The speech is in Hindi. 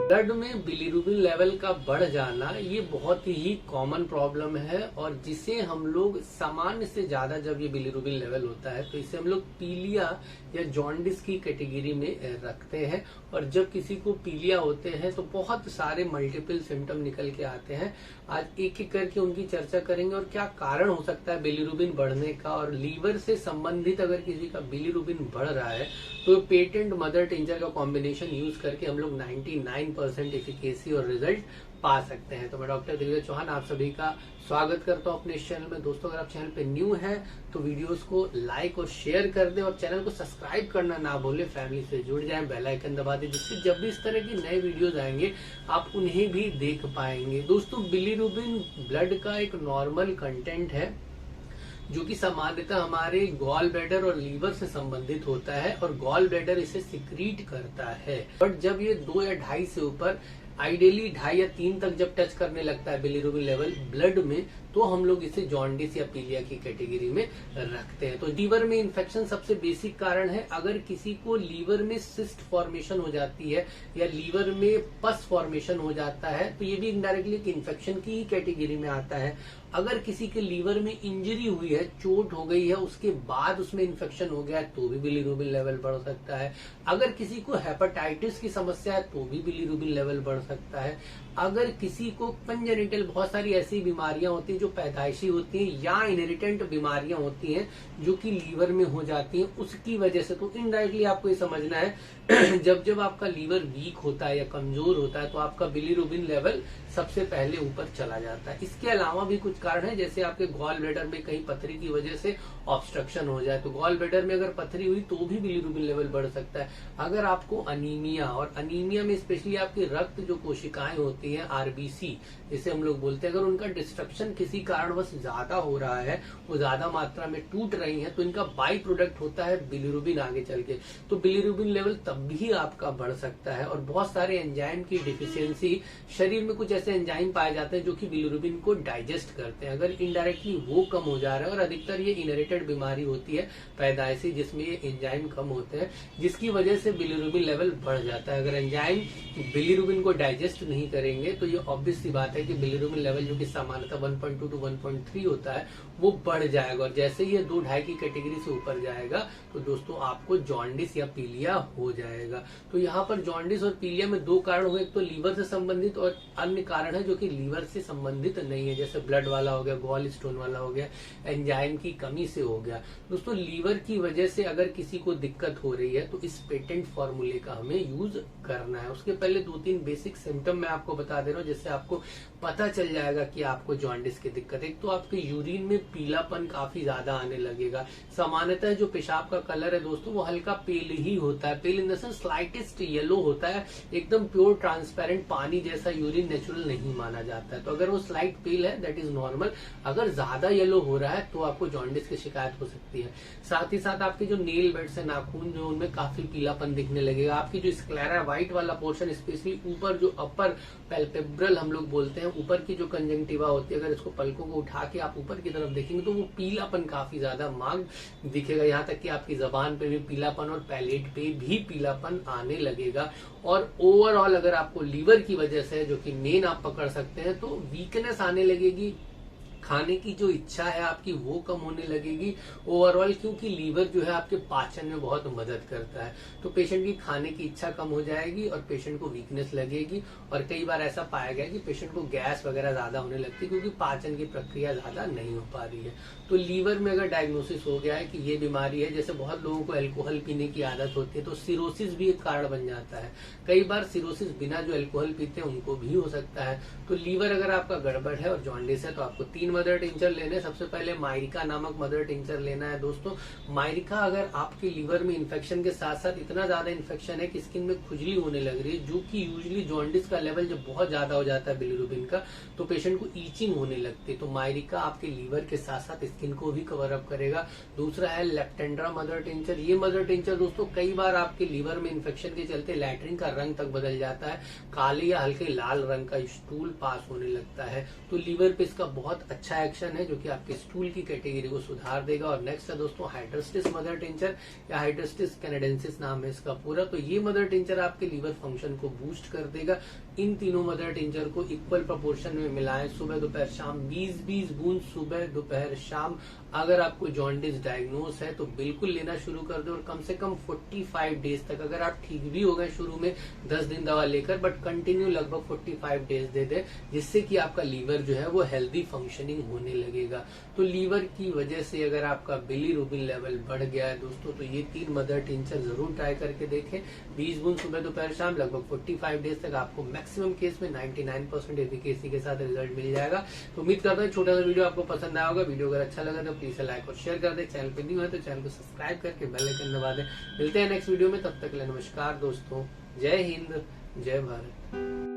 ब्लड में बिलीरुबिन लेवल का बढ़ जाना ये बहुत ही कॉमन प्रॉब्लम है और जिसे हम लोग सामान्य से ज्यादा जब ये बिलीरुबिन लेवल होता है तो इसे हम लोग पीलिया या जॉन्डिस की कैटेगरी में रखते हैं। और जब किसी को पीलिया होते हैं तो बहुत सारे मल्टीपल सिम्टम निकल के आते हैं। आज एक एक करके उनकी चर्चा करेंगे और क्या कारण हो सकता है बिलीरुबिन बढ़ने का। और लीवर से संबंधित अगर किसी का बिलीरुबिन बढ़ रहा है तो पेटेंट मदर टिंचर का कॉम्बिनेशन यूज करके हम लोग 99% एफिकेसी और रिजल्ट पा सकते हैं। तो मैं डॉक्टर दिग्विजय चौहान आप सभी का स्वागत करता हूं अपने इस चैनल में। दोस्तों अगर आप चैनल पे न्यू हैं तो वीडियोस को लाइक और शेयर कर दें और चैनल को सब्सक्राइब करना ना भूलें। फैमिली से जुड़ जाएं, बेल आइकन दबा दें जिससे जब भी इस तरह के नए वीडियोस आएंगे आप उन्हें भी देख पाएंगे। दोस्तों बिलीरुबिन ब्लड का एक नॉर्मल कंटेंट है जो कि सामान्यतः हमारे गॉल ब्लैडर और लीवर से संबंधित होता है और गॉल ब्लैडर इसे सिक्रीट करता है। बट जब ये 2 या 2.5 से ऊपर आइडियली 2.5 या 3 तक जब टच करने लगता है बिलीरुबिन लेवल ब्लड में तो हम लोग इसे जॉन्डिस या पीलिया की कैटेगरी में रखते हैं। तो लीवर में इन्फेक्शन सबसे बेसिक कारण है। अगर किसी को लीवर में सिस्ट फॉर्मेशन हो जाती है या लीवर में पस फॉर्मेशन हो जाता है तो ये भी इनडायरेक्टली एक इन्फेक्शन की ही कैटेगरी में आता है। अगर किसी के लीवर में इंजरी हुई है, चोट हो गई है, उसके बाद उसमें इन्फेक्शन हो गया है तो भी बिलीरुबिन लेवल बढ़ सकता है। अगर किसी को हेपेटाइटिस की समस्या है तो भी बिलीरुबिन लेवल बढ़ सकता है। अगर किसी को कंजेनिटल बहुत सारी ऐसी बीमारियां होती हैं जो पैदाइशी होती हैं या इनहेरिटेंट बीमारियां होती हैं जो कि लीवर में हो जाती हैं उसकी वजह से, तो इनडायरेक्टली आपको ये समझना है जब जब आपका लीवर वीक होता है या कमजोर होता है तो आपका बिलीरुबिन लेवल सबसे पहले ऊपर चला जाता है। इसके अलावा भी कुछ कारण है, जैसे आपके गॉल ब्लैडर में कहीं पथरी की वजह से ऑब्स्ट्रक्शन हो जाए तो गॉल ब्लैडर में अगर पथरी हुई तो भी बिलीरुबिन लेवल बढ़ सकता है। अगर आपको अनीमिया, और अनीमिया में स्पेशली आपकी रक्त जो कोशिकाएं होती हैं आरबीसी जिसे हम लोग बोलते हैं, अगर उनका डिस्ट्रक्शन किसी कारणवश ज्यादा हो रहा है, वो ज्यादा मात्रा में टूट रही है तो इनका बाई प्रोडक्ट होता है बिलीरुबिन आगे चल के, तो बिलीरुबिन लेवल तब भी आपका बढ़ सकता है। और बहुत सारे एंजाइम की डिफिशियंसी, शरीर में कुछ ऐसे एंजाइम पाए जाते हैं जो कि बिलीरुबिन को डाइजेस्ट करते हैं, अगर इनडायरेक्टली वो कम हो जा रहा है, और अधिकतर ये इनहेरिटेड बीमारी होती है पैदाइशी जिसमें ये एंजाइम कम होते हैं जिसकी वजह से बिलीरुबिन लेवल बढ़ जाता है। अगर एंजाइम बिलीरुबिन को डाइजेस्ट नहीं करेंगे तो ये ऑब्वियस सी बात है कि बिलीरुबिन लेवल जो कि सामान्यतः 1.2 to 1.3 होता है वो बढ़ जाएगा। और जैसे ही ये 2-2.5 की कैटेगरी से ऊपर जाएगा तो दोस्तों आपको जॉन्डिस या पीलिया हो जाएगा। तो यहाँ पर जॉन्डिस और पीलिया में 2 कारण हुए, एक तो लीवर से संबंधित और अन्य कारण है जो कि लीवर से संबंधित नहीं है, जैसे ब्लड वाला हो गया, गॉल स्टोन वाला हो गया, एंजाइम की कमी से हो गया। दोस्तों लीवर की वजह से अगर किसी को दिक्कत हो रही है तो इस पेटेंट फॉर्मूले का हमें यूज करना है। उसके पहले 2-3 बेसिक सिम्टम मैं आपको बता दे रहा हूँ जिससे आपको पता चल जाएगा कि आपको जॉन्डिस की दिक्कत है। एक तो आपके यूरिन में पीलापन काफी ज्यादा आने लगेगा। सामान्यतः जो पेशाब का कलर है दोस्तों वो हल्का पेल ही होता है, pale in the sense slightest yellow होता है, एकदम प्योर ट्रांसपेरेंट पानी जैसा यूरिन नेचुरल नहीं माना जाता है। तो अगर वो स्लाइट पेल है दैट इज नॉर्मल, अगर ज्यादा येलो हो रहा है तो आपको जॉन्डिस की शिकायत हो सकती है। साथ ही साथ आपके जो नेल बेड्स है, नाखून जो उनमें काफी पीलापन दिखने लगेगा। आपकी जो स्क्लेरा व्हाइट वाला पोर्शन स्पेशली ऊपर जो अपर पैल्पेब्रल हम लोग बोलते हैं, ऊपर की जो कंजंक्टिवा होती है, अगर इसको पलकों को उठा के आप ऊपर की तरफ देखेंगे तो वो पीलापन काफी ज्यादा मांग दिखेगा। यहाँ तक कि आपकी जबान पे भी पीलापन और पैलेट पे भी पीलापन आने लगेगा। और ओवरऑल अगर आपको लीवर की वजह से, जो कि मेन आप पकड़ सकते हैं, तो वीकनेस आने लगेगी, खाने की जो इच्छा है आपकी वो कम होने लगेगी ओवरऑल, क्योंकि लीवर जो है आपके पाचन में बहुत मदद करता है। तो पेशेंट की खाने की इच्छा कम हो जाएगी और पेशेंट को वीकनेस लगेगी। और कई बार ऐसा पाया गया कि पेशेंट को गैस वगैरह ज्यादा होने लगती है क्योंकि पाचन की प्रक्रिया ज्यादा नहीं हो पा रही है। तो लीवर में अगर डायग्नोसिस हो गया है कि ये बीमारी है, जैसे बहुत लोगों को अल्कोहल पीने की आदत होती है तो सिरोसिस भी एक कारण बन जाता है। कई बार सिरोसिस बिना जो अल्कोहल पीते हैं उनको भी हो सकता है। तो लीवर अगर आपका गड़बड़ है और जॉन्डिस है तो आपको 3 मदर टिंचर लेने। सबसे पहले मायरिका नामक मदर टिंचर लेना है। दोस्तों मायरिका, अगर आपके लीवर में इन्फेक्शन के साथ साथ इतना ज्यादा इन्फेक्शन है कि स्किन में खुजली होने लग रही है, जो कि यूजुअली जॉन्डिस का लेवल जब बहुत ज्यादा हो जाता है बिलीरुबिन का तो पेशेंट को ईचिंग होने लगती है, तो मायरिका आपके लीवर के साथ साथ स्किन को भी कवर अप करेगा। दूसरा है लेप्टेंड्रा मदर टिंचर। ये मदर टिंचर दोस्तों कई बार आपके लीवर में इन्फेक्शन के चलते लैट्रिन का रंग तक बदल जाता है, काले या हल्के लाल रंग का स्टूल पास होने लगता है, तो लीवर पे इसका बहुत अच्छा अच्छा एक्शन है जो कि आपके स्टूल की कैटेगरी को सुधार देगा। और नेक्स्ट है दोस्तों हाइड्रोस्टिस मदर टिंचर या हाइड्रोस्टिस कैनेडेंसिस नाम है इसका पूरा। तो ये मदर टिंचर आपके लीवर फंक्शन को बूस्ट कर देगा। इन तीनों मदर टिंचर को इक्वल प्रोपोर्शन में मिलाएं, सुबह दोपहर शाम 20-20 बूंद सुबह दोपहर शाम। अगर आपको जॉन्डिस डायग्नोस है तो बिल्कुल लेना शुरू कर दो और कम से कम 45 डेज तक, अगर आप ठीक भी हो गए शुरू में 10 दिन दवा लेकर, बट कंटिन्यू लगभग 45 डेज दे दे, जिससे कि आपका लीवर जो है वो हेल्दी फंक्शनिंग होने लगेगा। तो लीवर की वजह से अगर आपका बिलीरुबिन लेवल बढ़ गया है दोस्तों, तो ये 3 मदर टिंचर जरूर ट्राई करके देखें। 20 बूंद सुबह दोपहर शाम, लगभग 45 डेज तक आपको मैक्सिमम केस में 99% एफिकेसी के साथ रिजल्ट मिल जाएगा। तो उम्मीद करता हूँ छोटा सा वीडियो आपको पसंद आया होगा। वीडियो अगर अच्छा लगा तो प्लीज लाइक और शेयर कर दे। चैनल पे न्यू है तो चैनल को सब्सक्राइब करके बेल आइकन दबा दे। मिलते हैं नेक्स्ट वीडियो में, तब तक के लिए नमस्कार दोस्तों। जय हिंद, जय भारत।